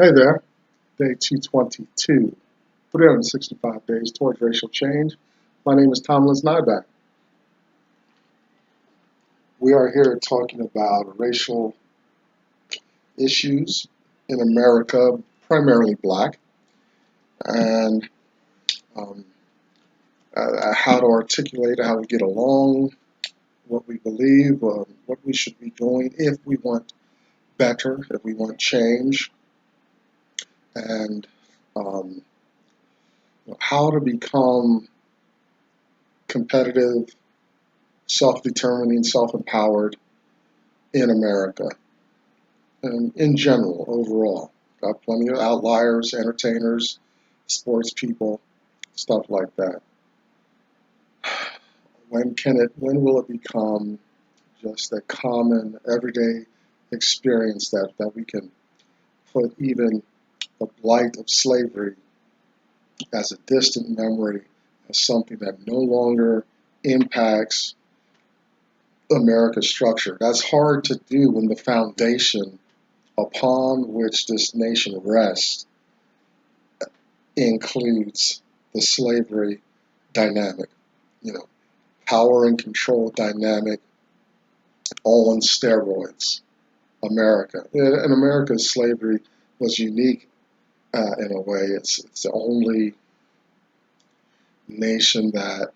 Hey there, day 222, 365 days towards racial change. My name is Thomas Nyback. We are here talking about racial issues in America, primarily black, and um, how to articulate how we get along, what we believe, what we should be doing if we want better, if we want change, and um, how to become competitive, self-determining, self-empowered in America and in general, overall. Got plenty of outliers, entertainers, sports people, stuff like that. When will it become just a common, everyday experience that we can put even the blight of slavery as a distant memory, as something that no longer impacts America's structure? That's hard to do when the foundation upon which this nation rests includes the slavery dynamic, you know, power and control dynamic all on steroids. America. In America, slavery was unique in a way. It's the only nation that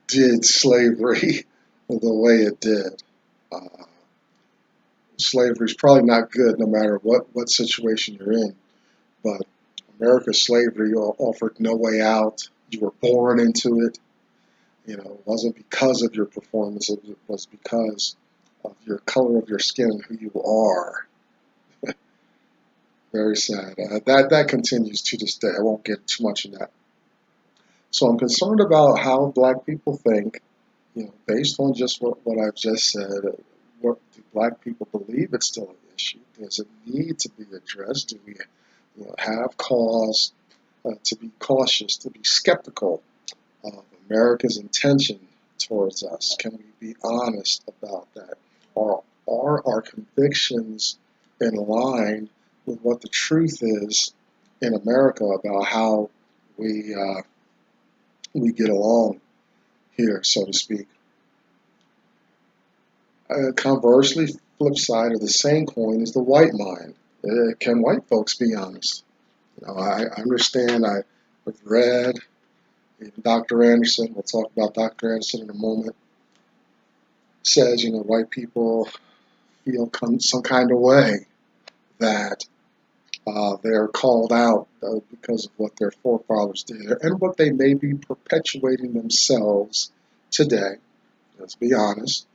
did slavery the way it did. Uh, Slavery is probably not good no matter what situation you're in, but America's slavery offered no way out. You were born into it. You know, it wasn't because of your performance, it was because of your color of your skin and who you are. Very sad. That continues to this day. I won't get too much in that. So I'm concerned about how black people think, based on just what I've just said. What do black people believe it's still an issue? Does it need to be addressed? Do we have cause to be cautious, to be skeptical of America's intention towards us? Can we be honest about that? Are our convictions in line with what the truth is in America about how we we get along here, so to speak? Conversely, flip side of the same coin is the white mind. Can white folks be honest? I understand. I've read even Dr. Anderson. We'll talk about Dr. Anderson in a moment. Says white people feel some kind of way that they're called out because of what their forefathers did and what they may be perpetuating themselves today. Let's be honest.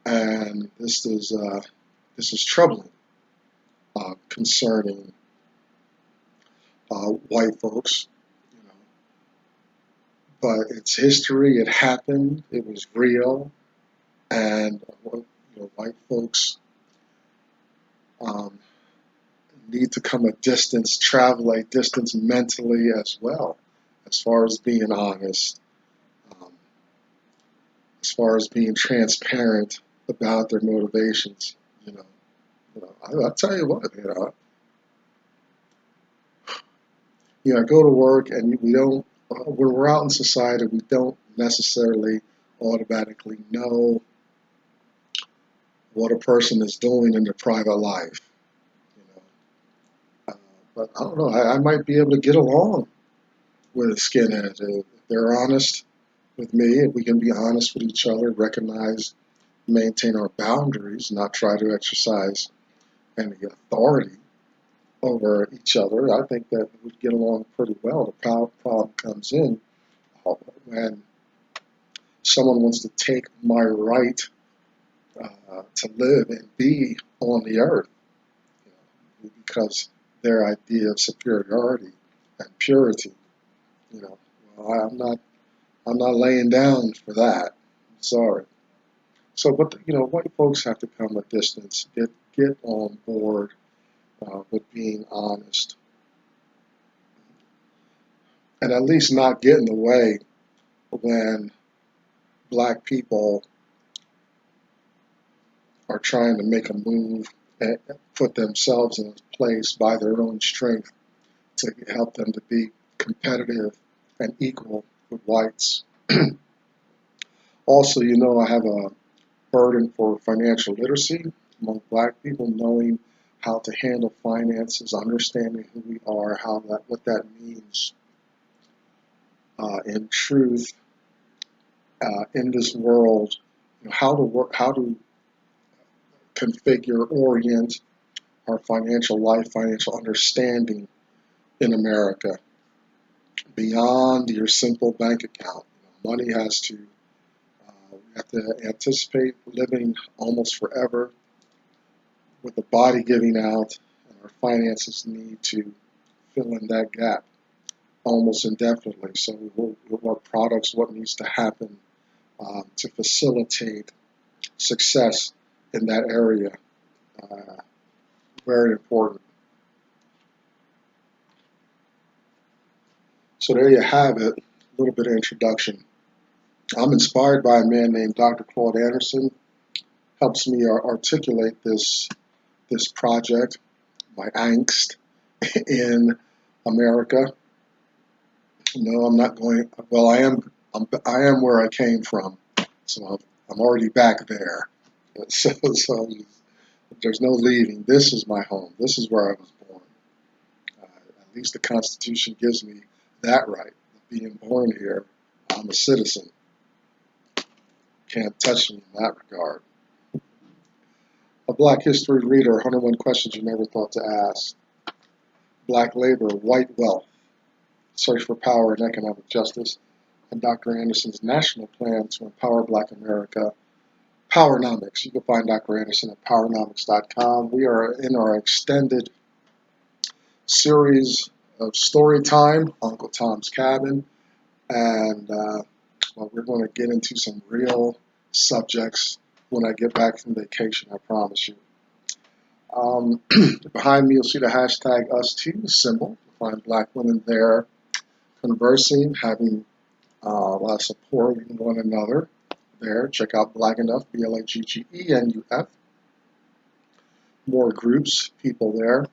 And this is troubling concerning white folks. You know, but it's history. It happened. It was real, and white folks um, need to come a distance, travel a distance mentally as well, as far as being honest, um, as far as being transparent about their motivations. You know, I'll tell you what, I go to work and we don't, when we're out in society, we don't necessarily automatically know what a person is doing in their private life. You know, but I don't know. I might be able to get along with a skinhead if they're honest with me. If we can be honest with each other, recognize, maintain our boundaries, not try to exercise any authority over each other, I think that we'd get along pretty well. The problem comes in when someone wants to take my right to live and be on the earth, because their idea of superiority and purity. You know, well, I'm not laying down for that. I'm sorry. So, but white folks have to come a distance, get on board with being honest, and at least not get in the way when black people are trying to make a move and put themselves in a place by their own strength to help them to be competitive and equal with whites. Also, I have a burden for financial literacy among black people, knowing how to handle finances, understanding who we are, what that means in truth in this world, how to work, how to configure, orient our financial life, financial understanding in America beyond your simple bank account. Money has to, we have to anticipate living almost forever with the body giving out, and our finances need to fill in that gap almost indefinitely. So what products, what needs to happen to facilitate success in that area. Very important. So there you have it, a little bit of introduction. I'm inspired by a man named Dr. Claude Anderson. Helps me articulate this project, my angst in America. No, I'm not going. Well, I am where I came from, so I'm already back there. So there's no leaving. This is my home. This is where I was born. At least the Constitution gives me that right. Being born here, I'm a citizen. Can't touch me in that regard. A Black History Reader, 101 Questions You Never Thought to Ask. Black Labor, White Wealth, Search for Power and Economic Justice, and Dr. Anderson's National Plan to Empower Black America, Powernomics. You can find Dr. Anderson at powernomics.com. We are in our extended series of story time, Uncle Tom's Cabin, and we're going to get into some real subjects when I get back from vacation, I promise you. Behind me, you'll see the hashtag #US2 symbol. You'll find black women there conversing, having a lot of support in one another there. Check out Black Enough, BLAGGENUF. More groups, people there.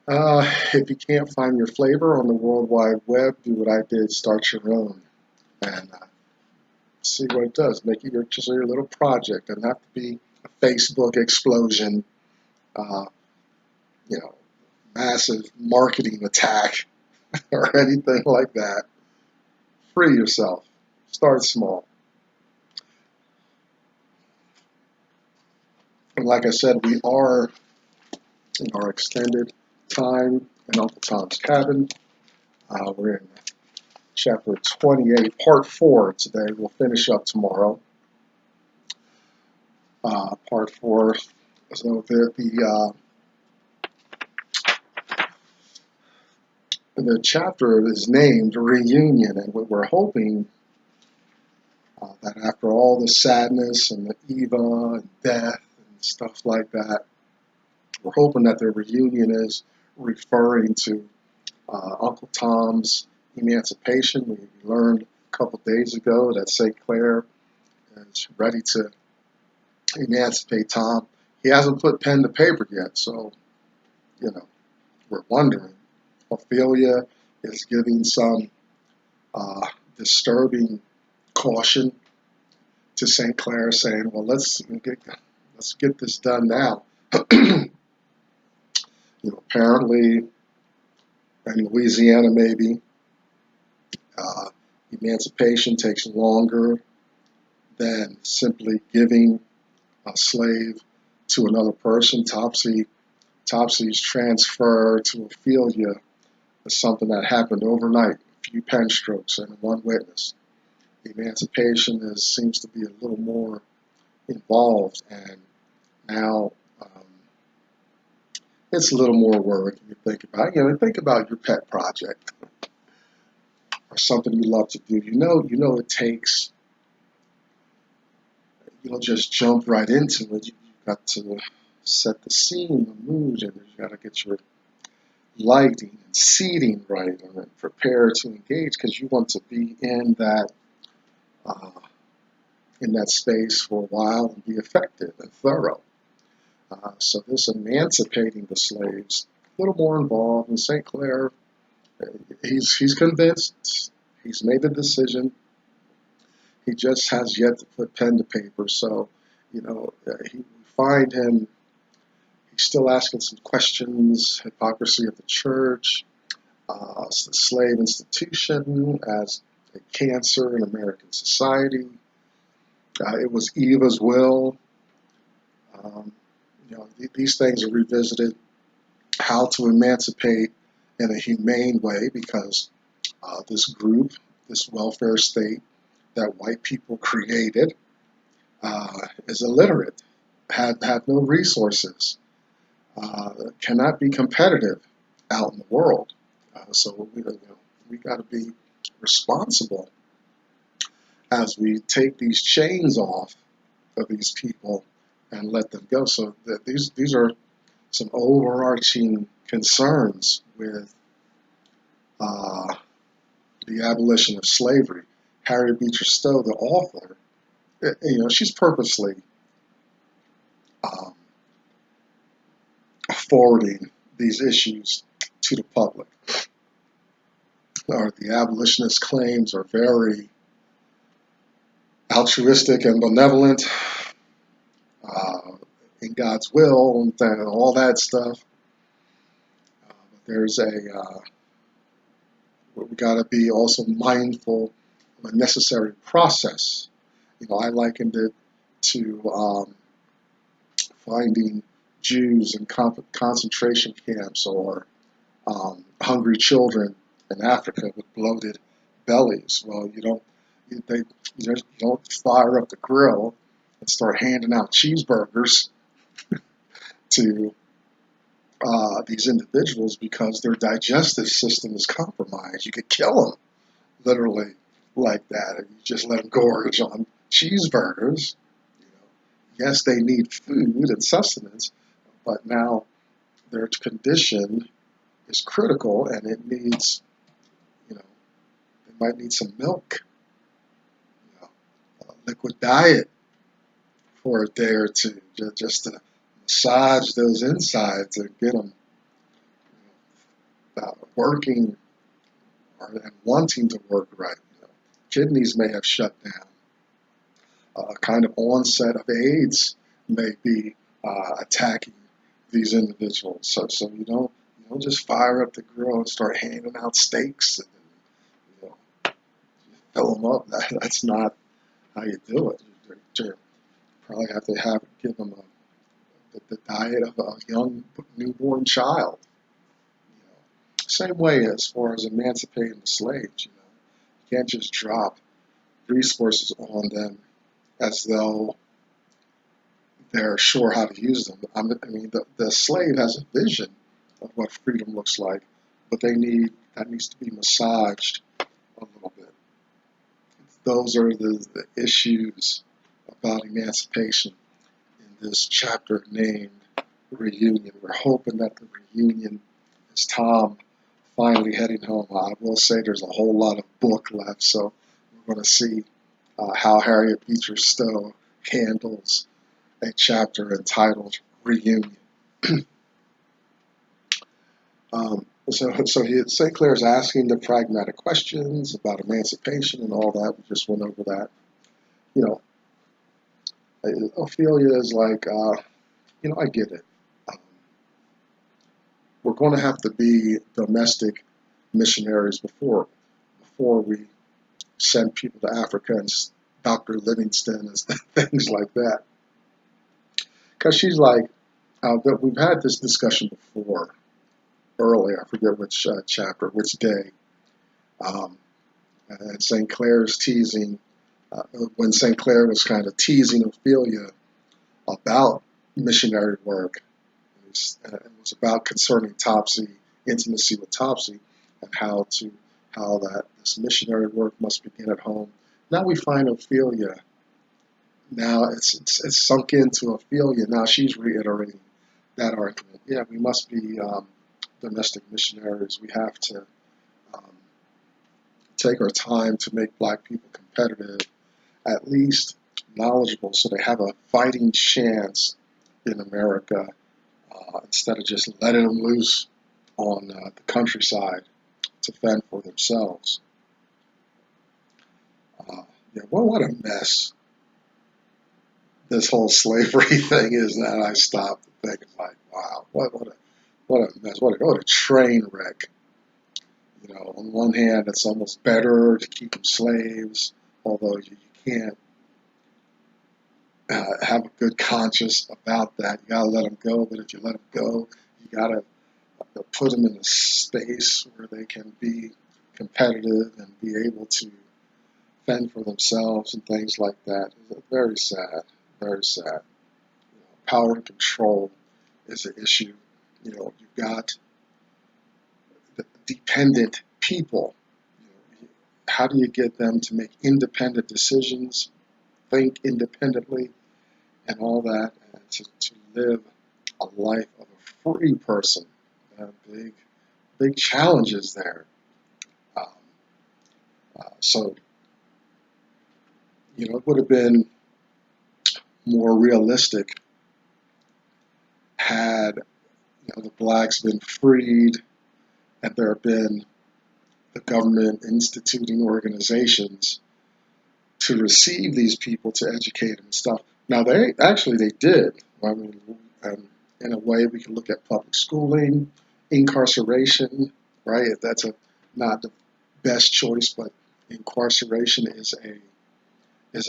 If you can't find your flavor on the World Wide Web, do what I did, start your own. And see what it does. Make it just your little project. Doesn't have to be a Facebook explosion, massive marketing attack or anything like that. Free yourself. Start small. And like I said, we are in our extended time in Uncle Tom's Cabin. We're in chapter 28, part 4 today. We'll finish up tomorrow. Part 4. So the chapter is named Reunion, and we're hoping that after all the sadness and the Eva and death and stuff like that, we're hoping that the reunion is referring to Uncle Tom's emancipation. We learned a couple days ago that St. Clare is ready to emancipate Tom. He hasn't put pen to paper yet, so, we're wondering. Ophelia is giving some disturbing caution to St. Clare, saying, well, let's get this done now. Apparently, in Louisiana maybe, emancipation takes longer than simply giving a slave to another person. Topsy's transfer to Ophelia is something that happened overnight, a few pen strokes and one witness. Emancipation seems to be a little more involved, and now it's a little more work. You think about, think about your pet project or something you love to do. You know it takes. You don't just jump right into it. You've got to set the scene, the mood, and you got to get your lighting and seating right and prepare to engage because you want to be in that in that space for a while and be effective and thorough. So this emancipating the slaves, a little more involved. In St. Clare, he's convinced. He's made the decision. He just has yet to put pen to paper. So, we find him. He's still asking some questions. Hypocrisy of the church, the slave institution as a cancer in American society. It was Eva's will. Um, these things are revisited. How to emancipate in a humane way, because this group, this welfare state that white people created, is illiterate, had no resources, cannot be competitive out in the world. So we got to be responsible as we take these chains off of these people and let them go. So these are some overarching concerns with the abolition of slavery. Harriet Beecher Stowe, the author, she's purposely um, forwarding these issues to the public. Or the abolitionist claims are very altruistic and benevolent, uh, in God's will, and all that stuff. There's we got to be also mindful of a necessary process. I likened it to finding Jews in concentration camps, or hungry children in Africa with bloated bellies. Well, you don't fire up the grill and start handing out cheeseburgers to these individuals, because their digestive system is compromised. You could kill them literally like that if you just let them gorge on cheeseburgers. Yes, they need food and sustenance, but now their condition is critical, and it needs, they might need some milk, a liquid diet for a day or two, just to massage those insides and get them working and wanting to work right. Kidneys may have shut down. A kind of onset of AIDS may be attacking these individuals. So you don't just fire up the grill and start handing out steaks and you know, fill them up. That's not how you do it. You probably have to give them the diet of a young newborn child. Same way as far as emancipating the slaves. You can't just drop resources on them as though they're sure how to use them. The slave has a vision of what freedom looks like, but that needs to be massaged a little bit. Those are the issues about emancipation in this chapter named Reunion. We're hoping that the reunion is Tom finally heading home. I will say there's a whole lot of book left, so we're going to see how Harriet Beecher Stowe handles a chapter entitled Reunion. St. Clare's asking the pragmatic questions about emancipation and all that. We just went over that. Ophelia is like, I get it. Um, we're going to have to be domestic missionaries before we send people to Africa and Dr. Livingston and things like that. Because she's like, but we've had this discussion before, earlier. I forget which chapter, which day. And St. Clare's teasing, when St. Clare was kind of teasing Ophelia about missionary work. It was about concerning Topsy, intimacy with Topsy, and how that this missionary work must begin at home. Now we find Ophelia. Now it's sunk into Ophelia. Now she's reiterating that argument. Yeah, we must be domestic missionaries. We have to take our time to make black people competitive, at least knowledgeable so they have a fighting chance in America instead of just letting them loose on the countryside to fend for themselves. Yeah, well, what a mess this whole slavery thing is that I stopped to think, like, wow, what a mess, what a train wreck. You know, on one hand, it's almost better to keep them slaves, although you can't have a good conscience about that. You gotta let them go, but if you let them go, you gotta put them in a space where they can be competitive and be able to fend for themselves and things like that. It's very sad, very sad. Power and control is an issue. You know, you've got the dependent people. You know, how do you get them to make independent decisions, think independently, and all that, and to live a life of a free person? Big, big challenges there. Um, so, you know, it would have been more realistic had, you know, the blacks been freed and there have been the government instituting organizations to receive these people to educate them and stuff. Now they did. I mean, in a way, we can look at public schooling, incarceration, right? That's not the best choice, but incarceration is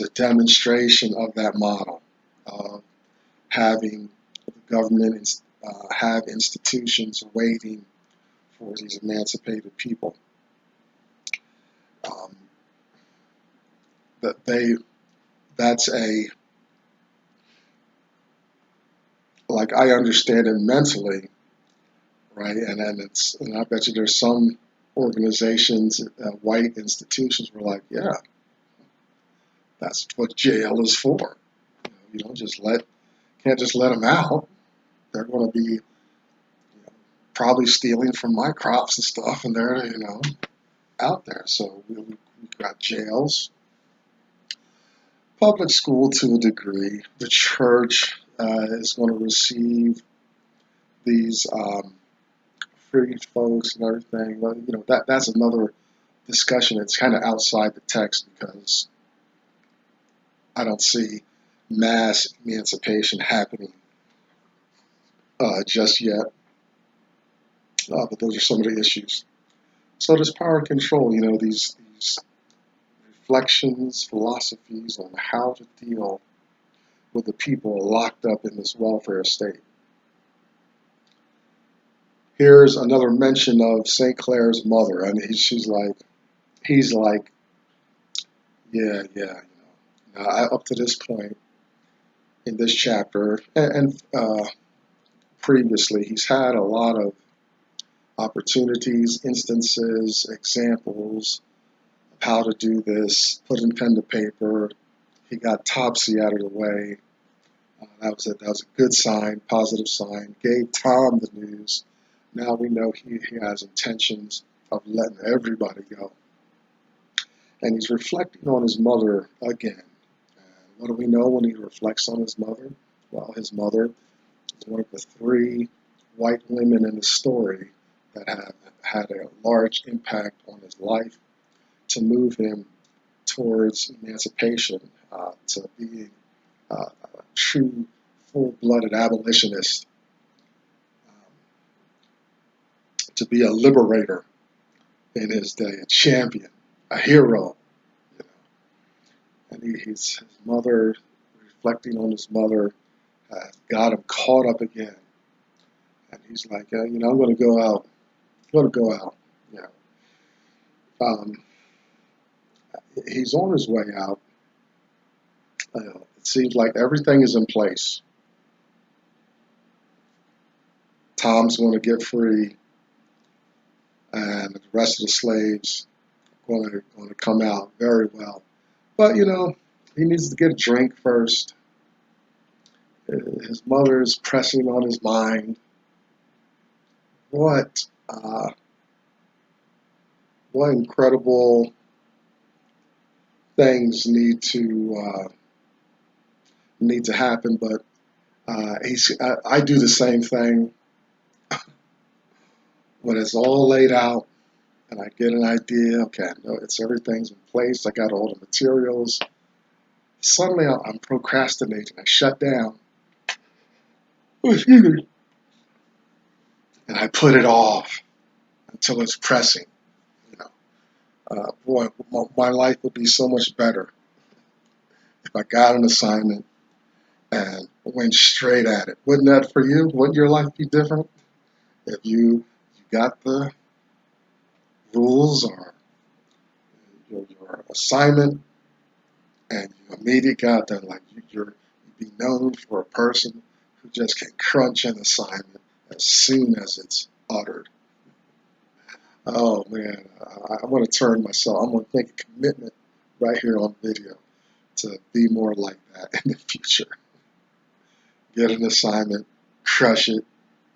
a demonstration of that model of having the government have institutions waiting for these emancipated people. Um, that they that's a like I understand it mentally, right? And I bet you there's some organizations, white institutions, were like, yeah, that's what jail is for. You don't just can't just let them out. They're going to be, you know, probably stealing from my crops and stuff, and they're, you know, out there. So we've got jails, public school to a degree. The church is going to receive these free folks and everything. Well, you know, that's another discussion. It's kind of outside the text because I don't see mass emancipation happening just yet. But those are some of the issues. So there's power and control. You know, these reflections, philosophies on how to deal with the people locked up in this welfare state. Here's another mention of St. Clare's mother. I mean, he's like, yeah, yeah. You know, up to this point in this chapter, and previously, he's had a lot of opportunities, instances, examples of how to do this, putting pen to paper. He got Topsy out of the way. That was a good sign, positive sign. Gave Tom the news. Now we know he has intentions of letting everybody go. And he's reflecting on his mother again. And what do we know when he reflects on his mother? Well, his mother is one of the three white women in the story that have had a large impact on his life to move him towards emancipation, to being a true, full-blooded abolitionist, to be a liberator in his day, a champion, a hero. You know. And his mother, reflecting on his mother, got him caught up again. And he's like, you know, I'm going to go out. I'm going to go out. You know. He's on his way out. It seems like everything is in place. Tom's going to get free, and the rest of the slaves are going to come out very well. But, you know, he needs to get a drink first. His mother is pressing on his mind. What, uh, what incredible things need to need to happen, but I do the same thing when it's all laid out and I get an idea. Okay, I know everything's in place. I got all the materials. Suddenly I'm procrastinating. I shut down. And I put it off until it's pressing. You know, boy, my life would be so much better if I got an assignment and went straight at it. Wouldn't that for you? Wouldn't your life be different if you got the rules or your assignment and you immediately got that? Like you'd be known for a person who just can crunch an assignment as soon as it's uttered. Oh man, I want to turn myself. I'm going to make a commitment right here on video to be more like that in the future. Get an assignment, crush it,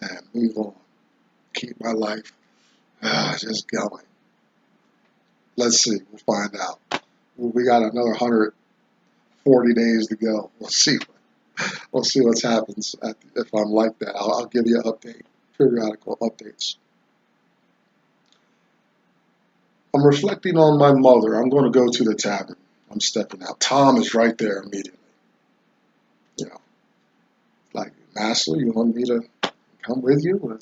and move on. Keep my life just going. Let's see. We'll find out. We got another 140 days to go. We'll see. We'll see what happens if I'm like that. I'll give you an update, periodical updates. I'm reflecting on my mother. I'm going to go to the tavern. I'm stepping out. Tom is right there immediately. You know, like, Master, you want me to come with you?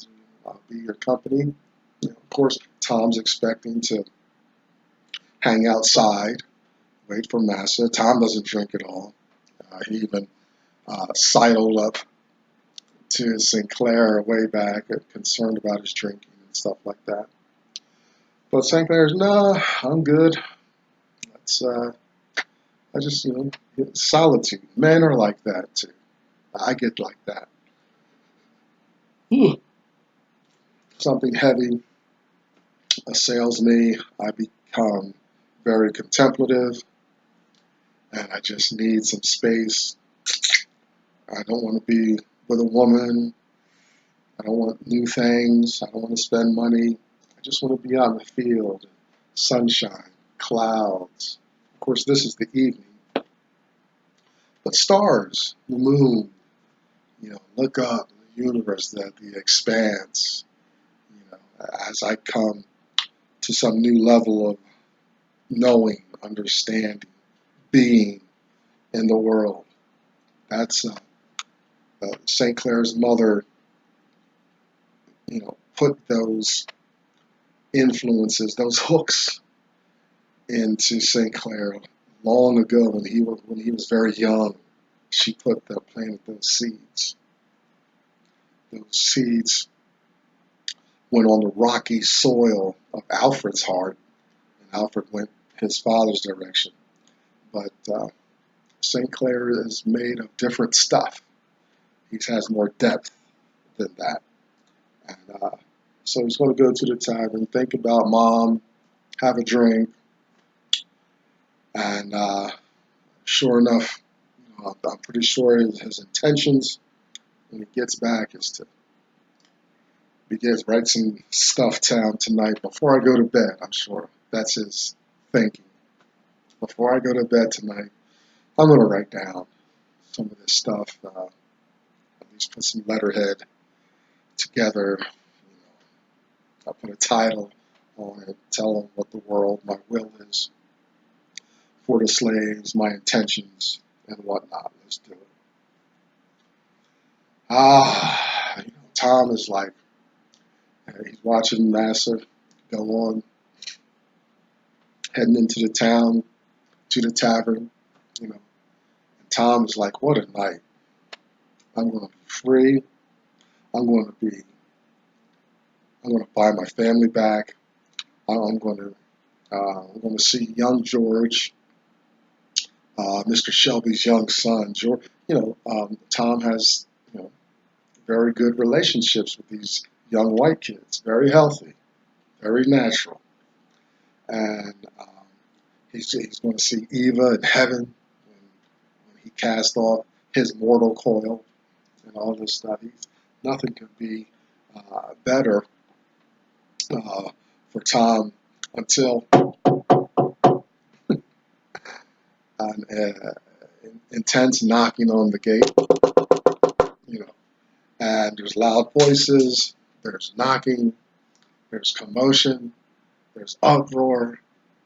I'll be your company. You know, of course, Tom's expecting to hang outside, wait for Massa. Tom doesn't drink at all. He even sidled up to St. Clare way back, concerned about his drinking and stuff like that. But St. Clare's, no, I'm good. That's, I just, solitude. Men are like that too. I get like that. Something heavy assails me. I become very contemplative, and I just need some space. I don't want to be with a woman. I don't want new things. I don't want to spend money. I just want to be out in the field, sunshine, clouds. Of course, this is the evening, but stars, the moon, look up the universe, the expanse. As I come to some new level of knowing, understanding, being in the world. That's St. Clare's mother, put those influences, those hooks into St. Clare long ago when he was very young. She planted those seeds. Those seeds went on the rocky soil of Alfred's heart, and Alfred went his father's direction. But St. Clare is made of different stuff. He has more depth than that. And so he's going to go to the tavern, think about mom, have a drink, and sure enough, I'm pretty sure his intentions when he gets back is to write some stuff down tonight before I go to bed. I'm sure that's his thinking. Before I go to bed tonight, I'm going to write down some of this stuff, at least put some letterhead together. I'll put a title on it, tell them what the world, my will is for the slaves, my intentions, and whatnot. Let's do it. Tom is like, he's watching Massa go on, heading into the town, to the tavern, And Tom is like, what a night. I'm going to be free. I'm going to buy my family back. I'm going to see young George, Mr. Shelby's young son. George, Tom has, very good relationships with these young white kids. Very healthy, very natural. And he's going to see Eva in heaven when he cast off his mortal coil and all this stuff. Nothing could be better for Tom until intense knocking on the gate, you know, and there's loud voices, there's knocking, there's commotion, there's uproar.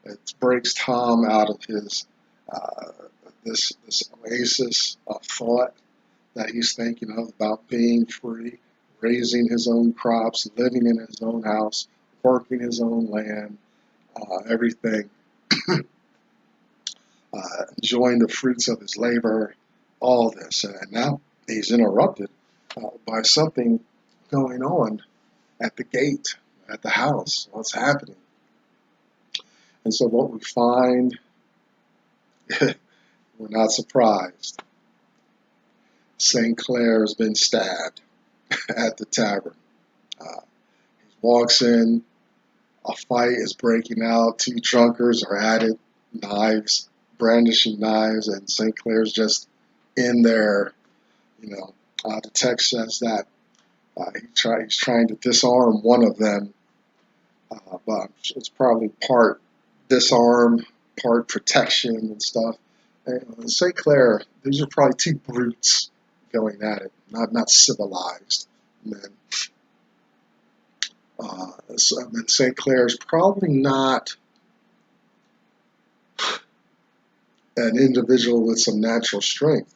It breaks Tom out of his uh, this oasis of thought that he's thinking of about being free, raising his own crops, living in his own house, working his own land, everything, enjoying the fruits of his labor, all this. And now he's interrupted by something going on at the gate, at the house. What's happening? And so what we find, we're not surprised. St. Clare has been stabbed at the tavern. He walks in, a fight is breaking out, two drunkards are at it, knives, brandishing knives, and St. Clare's just in there. The text says that he's trying to disarm one of them, but it's probably part disarm, part protection and stuff. And St. Clare, these are probably two brutes going at it, not civilized men. And St. Clare's probably not an individual with some natural strength.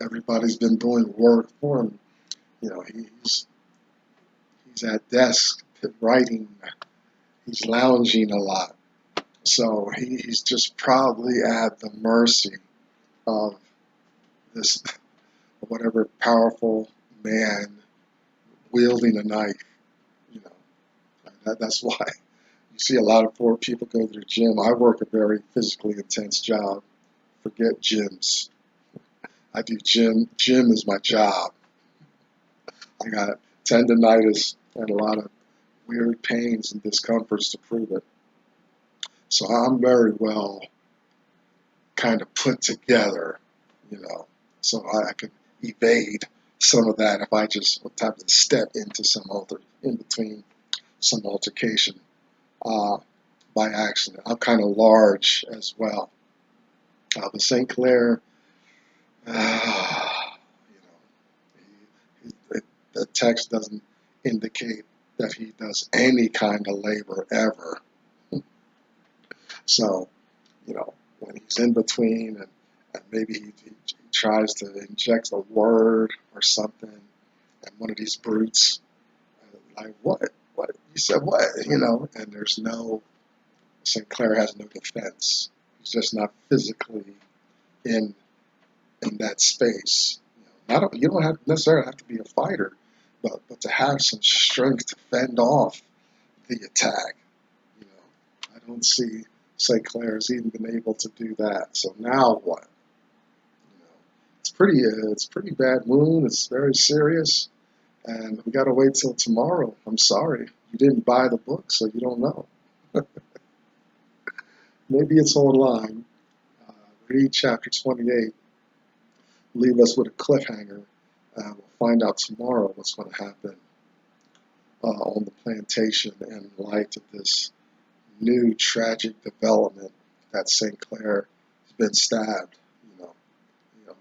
Everybody's been doing work for him. He's at desk writing. He's lounging a lot. So he's just probably at the mercy of this whatever powerful man wielding a knife. That's why you see a lot of poor people go to the gym. I work a very physically intense job. Forget gyms. I do gym. Gym is my job. I got tendonitis and a lot of weird pains and discomforts to prove it. So I'm very well kind of put together, so I can evade some of that if I just have to step into in between some altercation by accident. I'm kind of large as well. But St. Clare, the text doesn't indicate that he does any kind of labor ever. So, when he's in between and maybe he tries to inject a word or something, and one of these brutes, like, what? You said what? And there's St. Clare has no defense. He's just not physically in that space. You don't necessarily have to be a fighter, but to have some strength to fend off the attack. I don't see St. Clare's even been able to do that. So now what? It's pretty bad wound. It's very serious, and we got to wait till tomorrow. I'm sorry, you didn't buy the book, so you don't know. Maybe it's online. Read chapter 28. Leave us with a cliffhanger. We'll find out tomorrow what's going to happen on the plantation in light of this new tragic development that St. Clare has been stabbed.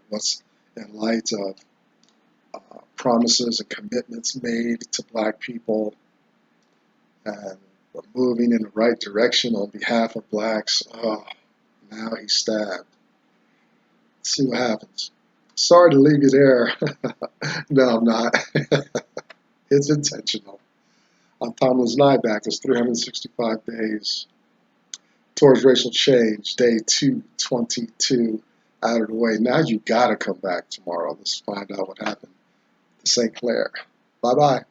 What's in light of promises and commitments made to black people and moving in the right direction on behalf of blacks. Now he's stabbed. Let's see what happens. Sorry to leave you there. No, I'm not. It's intentional. I'm Tomlin's Nyback. It's 365 days towards racial change, day 222 out of the way. Now you gotta come back tomorrow. Let's find out what happened to St. Clare. Bye-bye.